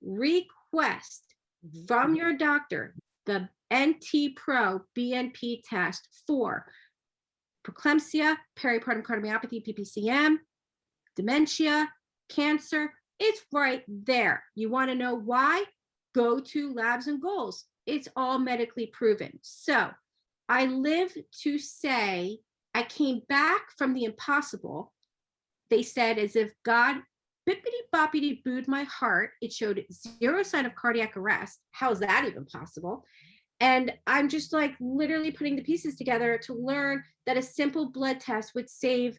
request from your doctor the NT-ProBNP test for preeclampsia, peripartum cardiomyopathy, PPCM, dementia, cancer. It's right there. You want to know why? Go to Labs and Goals. It's all medically proven. So I live to say I came back from the impossible. They said, as if God bippity boppity booed my heart. It showed 0 sign of cardiac arrest. How is that even possible? And I'm just like literally putting the pieces together to learn that a simple blood test would save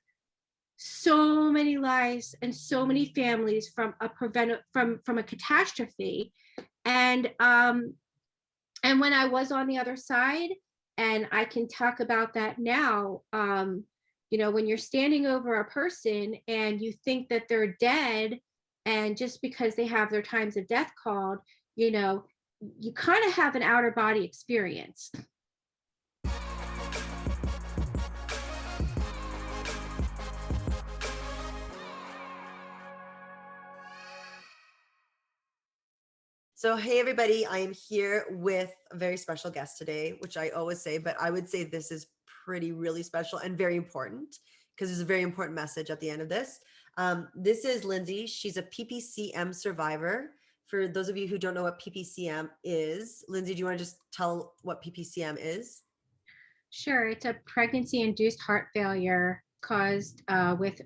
so many lives and so many families from a catastrophe. And when I was on the other side, and I can talk about that now, you know, when you're standing over a person and you think that they're dead, and just because they have their times of death called, you know, you kind of have an outer body experience. So, hey, everybody, I am here with a very special guest today, which I always say, but I would say this is really special and very important because there's a very important message at the end of this. This is Lindsay. She's a PPCM survivor. For those of you who don't know what PPCM is, Lindsay, do you want to just tell what PPCM is? Sure. It's a pregnancy-induced heart failure caused with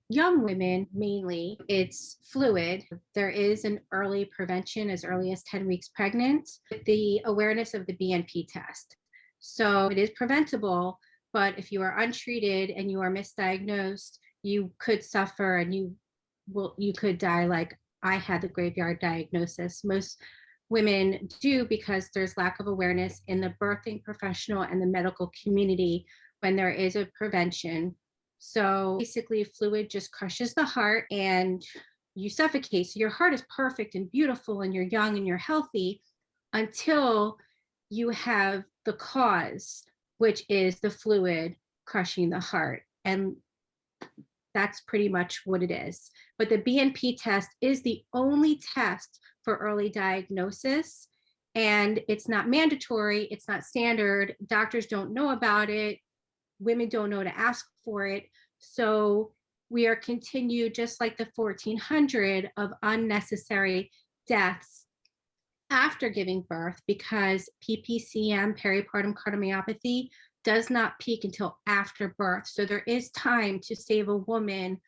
young women, mainly. It's fluid. There is an early prevention as early as 10 weeks pregnant with the awareness of the BNP test. So it is preventable, but if you are untreated and you are misdiagnosed, you could suffer and you could die. Like I had the graveyard diagnosis. Most women do, because there's lack of awareness in the birthing professional and the medical community when there is a prevention. So basically fluid just crushes the heart and you suffocate. So your heart is perfect and beautiful and you're young and you're healthy until you have the cause, which is the fluid crushing the heart. And that's pretty much what it is. But the BNP test is the only test for early diagnosis, and it's not mandatory, it's not standard. Doctors don't know about it. Women don't know to ask for it. So we are continued, just like the 1,400 of unnecessary deaths after giving birth, because PPCM, peripartum cardiomyopathy, does not peak until after birth. So there is time to save a woman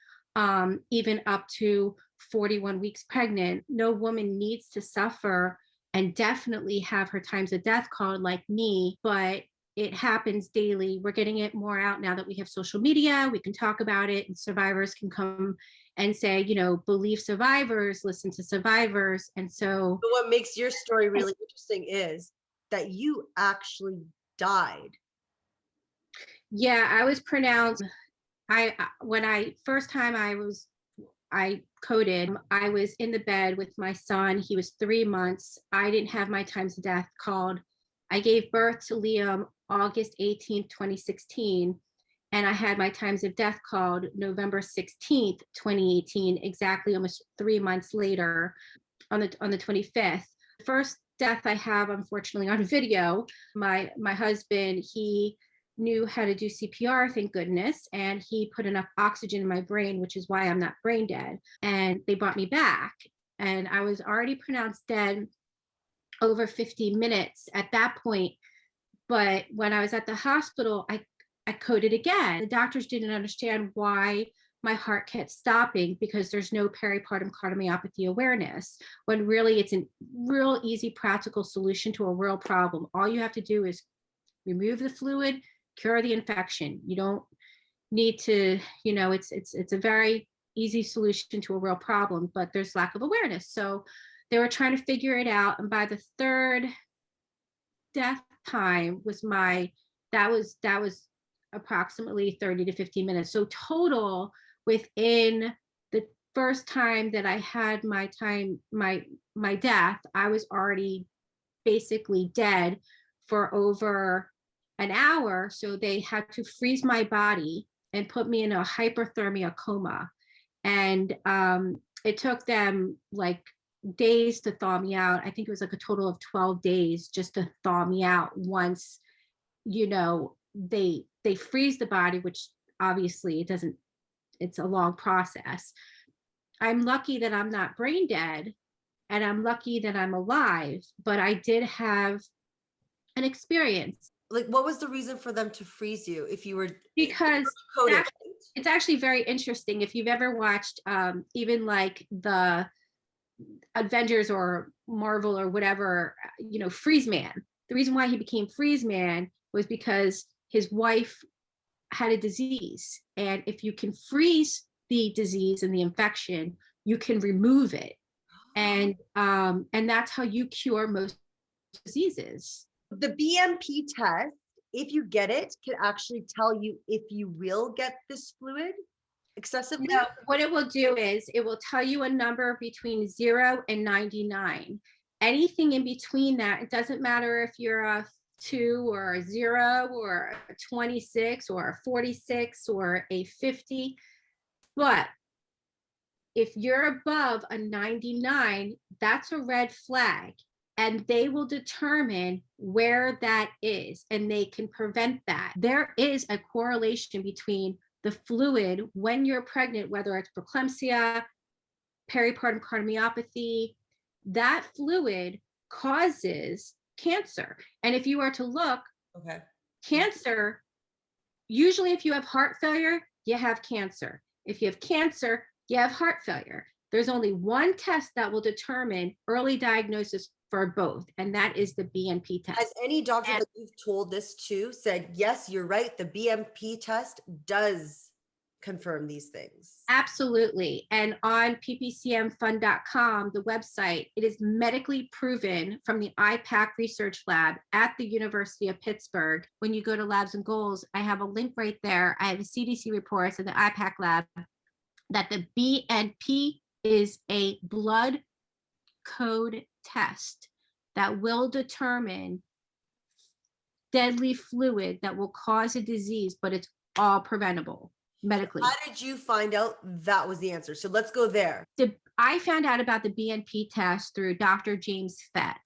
even up to 41 weeks pregnant. No woman needs to suffer and definitely have her times of death called like me, but it happens daily. We're getting it more out now that we have social media. We can talk about it and survivors can come and say, you know, believe survivors, listen to survivors. And so what makes your story really interesting is that you actually died. Yeah, I was pronounced, when I first time I coded, I was in the bed with my son. He was 3 months. I didn't have my times of death called. I gave birth to Liam August 18th, 2016. And I had my times of death called November 16th, 2018, exactly almost 3 months later on the 25th. The first death I have, unfortunately, on video, my husband, he knew how to do CPR, thank goodness, and he put enough oxygen in my brain, which is why I'm not brain dead. And they brought me back, and I was already pronounced dead over 50 minutes at that point. But when I was at the hospital, I coded again. The doctors didn't understand why my heart kept stopping, because there's no peripartum cardiomyopathy awareness, when really it's a real easy, practical solution to a real problem. All you have to do is remove the fluid, cure the infection. You don't need to, you know, it's a very easy solution to a real problem, but there's lack of awareness. So they were trying to figure it out. And by the third death time was that was approximately 30 to 50 minutes. So total, within the first time that I had my death, I was already basically dead for over an hour. So they had to freeze my body and put me in a hyperthermia coma. And it took them like days to thaw me out. I think it was like a total of 12 days just to thaw me out once, they freeze the body, which obviously it's a long process. I'm lucky that I'm not brain dead, and I'm lucky that I'm alive, but I did have an experience. Like, what was the reason for them to freeze you if you were Because coded? it's actually very interesting. If you've ever watched even like the Avengers or Marvel or whatever, Freeze Man. The reason why he became Freeze Man was because his wife had a disease. And if you can freeze the disease and the infection, you can remove it. And that's how you cure most diseases. The BMP test, if you get it, can actually tell you if you will get this fluid excessively. No, what it will do is it will tell you a number between 0 and 99. Anything in between that, it doesn't matter if you're a 2 or a 0 or a 26 or a 46 or a 50. But if you're above a 99, that's a red flag. And they will determine where that is, and they can prevent that. There is a correlation between the fluid when you're pregnant, whether it's preeclampsia, peripartum cardiomyopathy, that fluid causes cancer. And if you are to look, Okay. cancer, usually if you have heart failure, you have cancer. If you have cancer, you have heart failure. There's only one test that will determine early diagnosis for both, and that is the BNP test. Has any doctor that you've told this to said, yes, you're right, the BMP test does confirm these things? Absolutely. And on ppcmfund.com, the website, it is medically proven from the IPAC research lab at the University of Pittsburgh. When you go to Labs and Goals, I have a link right there. I have CDC reports in the IPAC lab that the BNP is a blood code test that will determine deadly fluid that will cause a disease, but it's all preventable medically. How did you find out that was the answer? So let's go there. I found out about the BNP test through Dr. James Fett.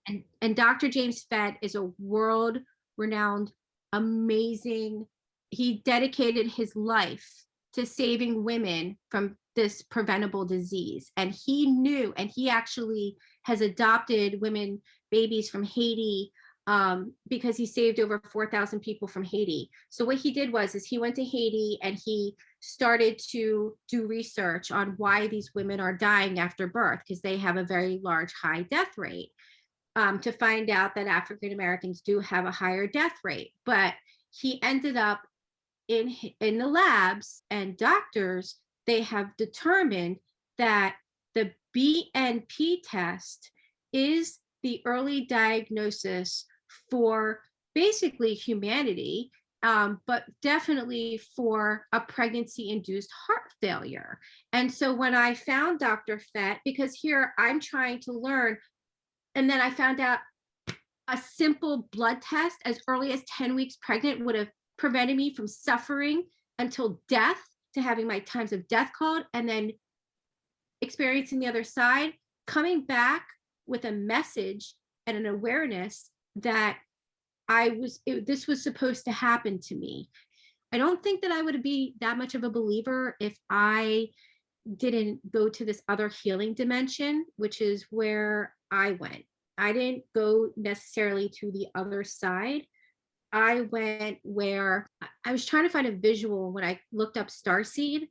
Okay. And Dr. James Fett is a world-renowned, amazing, he dedicated his life to saving women from this preventable disease. And he knew, and he actually has adopted women, babies from Haiti, because he saved over 4,000 people from Haiti. So what he did was he went to Haiti and he started to do research on why these women are dying after birth, because they have a very large high death rate, to find out that African Americans do have a higher death rate. But he ended up in the labs, and doctors, they have determined that the BNP test is the early diagnosis for basically humanity, but definitely for a pregnancy-induced heart failure. And so when I found Dr. Fett, because here I'm trying to learn, and then I found out a simple blood test as early as 10 weeks pregnant would have prevented me from suffering until death, to having my times of death called, and then experiencing the other side, coming back with a message and an awareness that this was supposed to happen to me. I don't think that I would be that much of a believer if I didn't go to this other healing dimension, which is where I went. I didn't go necessarily to the other side. I went where I was trying to find a visual when I looked up starseed,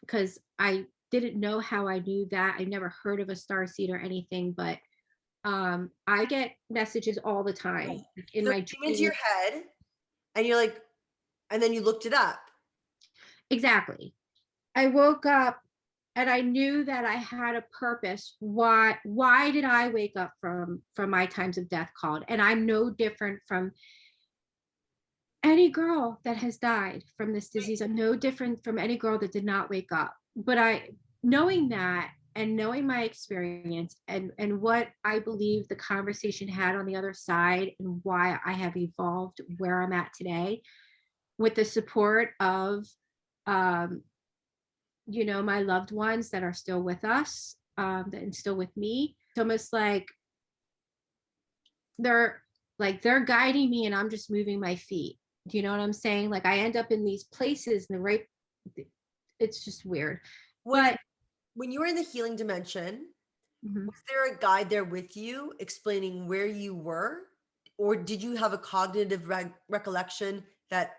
because I didn't know how I knew that. I never heard of a starseed or anything, but I get messages all the time in my dreams. Into your head, and you're like, and then you looked it up. Exactly. I woke up and I knew that I had a purpose. Why did I wake up from my times of death called? And I'm no different from any girl that has died from this disease. I'm no different from any girl that did not wake up. But knowing that, and knowing my experience, and what I believe the conversation had on the other side, and why I have evolved where I'm at today, with the support of my loved ones that are still with us, and still with me. It's almost like they're they're guiding me and I'm just moving my feet. Do you know what I'm saying? Like I end up in these places and it's just weird. When But when you were in the healing dimension, mhm. was there a guide there with you explaining where you were? Or did you have a cognitive recollection that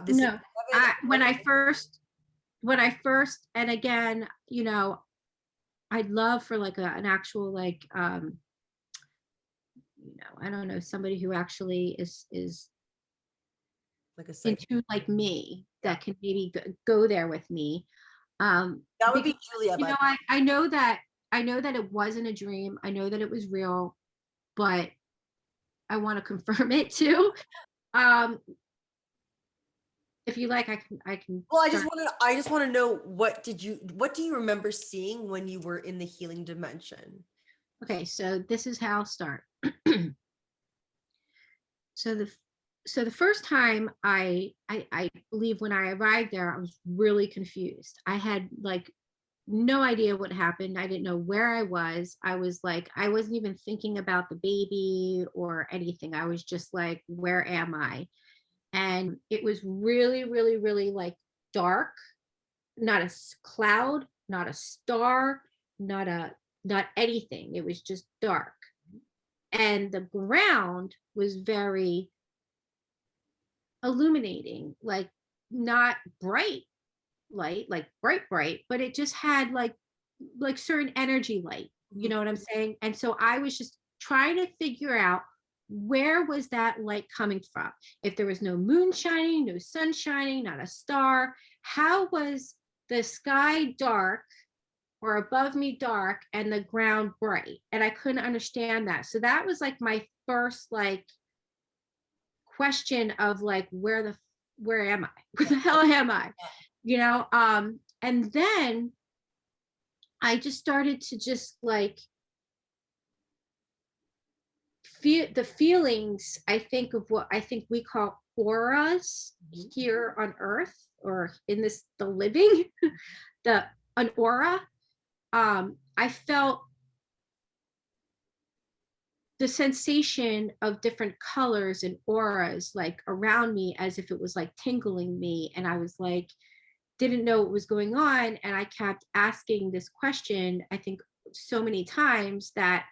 this is No, heaven? when I first, and again, I'd love for like an actual I don't know, somebody who actually is Like a psychic? into like me Yeah. that can maybe go there with me. That would Because be Julia, by the way. I know that it wasn't a dream. I know that it was real, but I want to confirm it too. Um, if you like, I can Well, start. I just want to know, what do you remember seeing when you were in the healing dimension? Okay, so this is how I'll start. So the first time I believe when I arrived there, I was really confused. I had like no idea what happened. I didn't know where I was. I was like, I wasn't even thinking about the baby or anything. I was just like, where am I? And it was really, really, really like dark, not a cloud, not a star, not a not anything. It was just dark. And the ground was very illuminating, like not bright light, like bright, but it just had like certain energy light. You Mhm. know what I'm saying? And so I was just trying to figure out where was that light coming from? If there was no moon shining, no sun shining, not a star, how was the sky dark or above me dark and the ground bright? And I couldn't understand that. So that was like my first like question of like where am I? Where the hell am I? And then I just started to just like feel the feelings, I think, of what I think we call auras Mhm. here on earth or in the living, the an aura. I felt the sensation of different colors and auras like around me as if it was like tingling me. And I was like, didn't know what was going on. And I kept asking this question, I think so many times that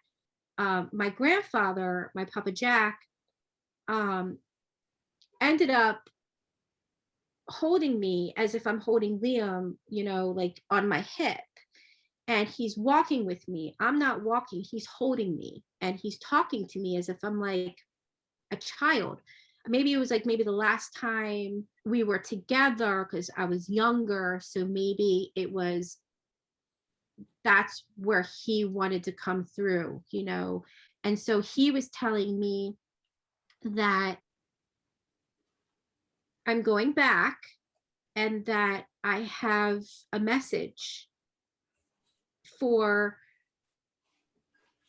my grandfather, my Papa Jack, um, ended up holding me as if I'm holding Liam, like on my hip. And he's walking with me. I'm not walking, he's holding me and he's talking to me as if I'm like a child. Maybe it was like maybe the last time we were together because I was younger. So maybe it was that's where he wanted to come through. And so he was telling me that I'm going back and that I have a message for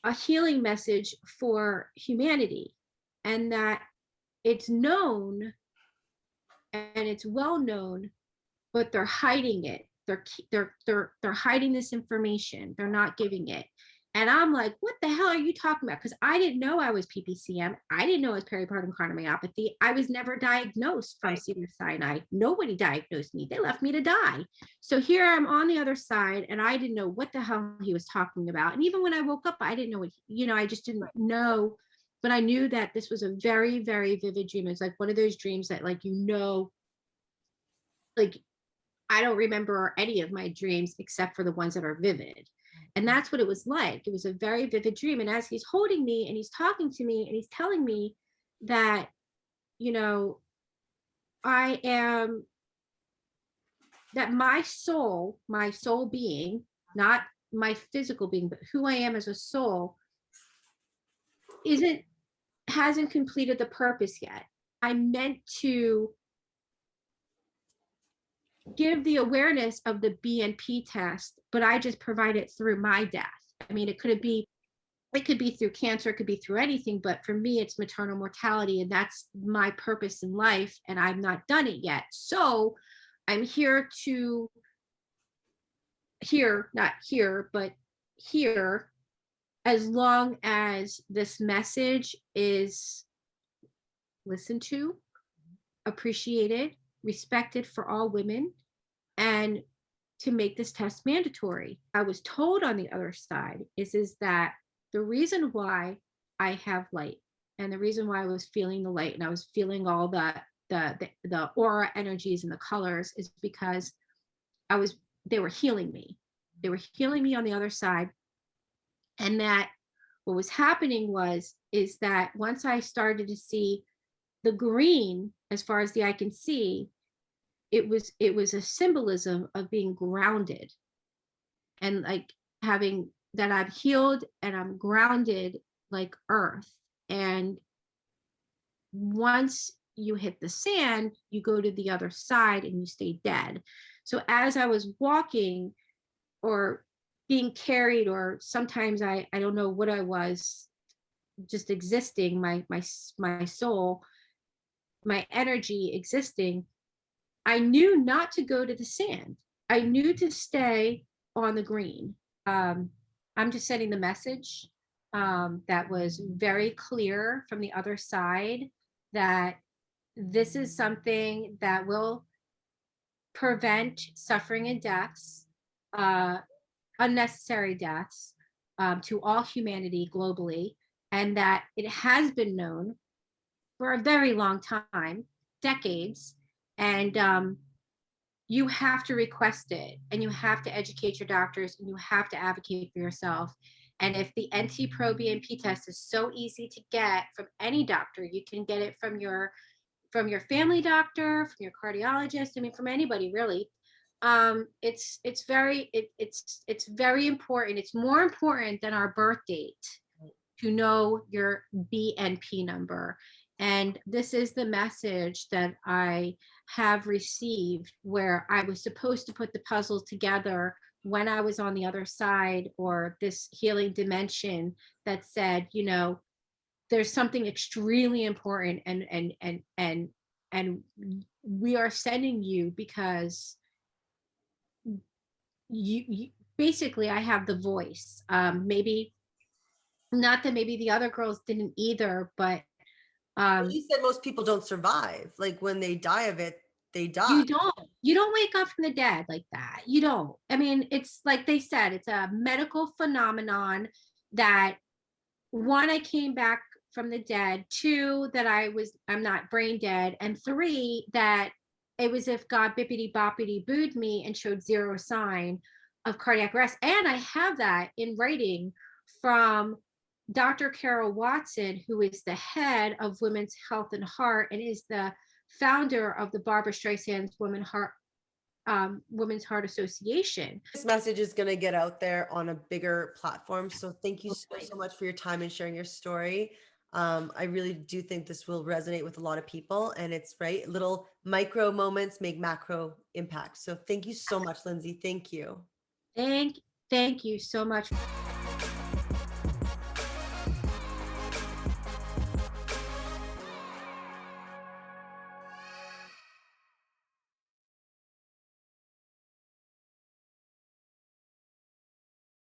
a healing message for humanity and that it's known and it's well known, but they're hiding it. They're hiding this information. They're not giving it. And I'm like, what the hell are you talking about? Because I didn't know I was PPCM. I didn't know it was peripartum cardiomyopathy. I was never diagnosed from Right. Cedars-Sinai. Nobody diagnosed me. They left me to die. So here I'm on the other side, and I didn't know what the hell he was talking about. And even when I woke up, I didn't know I just didn't know. But I knew that this was a very, very vivid dream. It's like one of those dreams that, like I don't remember any of my dreams except for the ones that are vivid. And that's what it was like. It was a very vivid dream. And as he's holding me and he's talking to me and he's telling me that, you know, I am, that my soul being, not my physical being, but who I am as a soul, isn't, hasn't completed the purpose yet. I'm meant to give the awareness of the BNP test, but I just provide it through my death. I mean, it could be through cancer, it could be through anything, but for me, it's maternal mortality, and that's my purpose in life, and I've not done it yet. So I'm here, not here, but here as long as this message is listened to, appreciated, respected for all women, and to make this test mandatory. I was told on the other side is that the reason why I have light and the reason why I was feeling the light and I was feeling all the aura energies and the colors is because they were healing me. They were healing me on the other side. And that what was happening is that once I started to see the green as far as the eye can see, it was a symbolism of being grounded and like having that I'm healed and I'm grounded like earth. And once you hit the sand, you go to the other side and you stay dead. So as I was walking or being carried, or sometimes I don't know what I was, just existing, my soul, my energy existing, I knew not to go to the sand. I knew to stay on the green. I'm just sending the message that was very clear from the other side that this is something that will prevent suffering and deaths, uh, unnecessary deaths to all humanity globally, and that it has been known for a very long time, decades, and you have to request it and you have to educate your doctors and you have to advocate for yourself. And if the NT-ProBNP test is so easy to get from any doctor, you can get it from your family doctor, from your cardiologist, I mean from anybody really. It's very important. It's more important than our birth date to know your BNP number. And this is the message that I have received, where I was supposed to put the puzzle together when I was on the other side, or this healing dimension that said, there's something extremely important, and we are sending you because you basically, I have the voice. Maybe not that maybe the other girls didn't either, but You said most people don't survive. Like when they die of it, they die. you don't wake up from the dead like that. You don't. I mean, it's like they said, it's a medical phenomenon that, one, I came back from the dead, two, that I'm not brain dead, and three, that it was if God bippity boppity booed me and showed zero sign of cardiac arrest. And I have that in writing from Dr. Carol Watson, who is the head of Women's Health and Heart and is the founder of the Barbara Streisand's Women's Heart Association. This message is going to get out there on a bigger platform. So thank you so much for your time and sharing your story. I really do think this will resonate with a lot of people, and it's right. Little micro moments make macro impact. So thank you so much, Lindsay. Thank you. Thank you so much.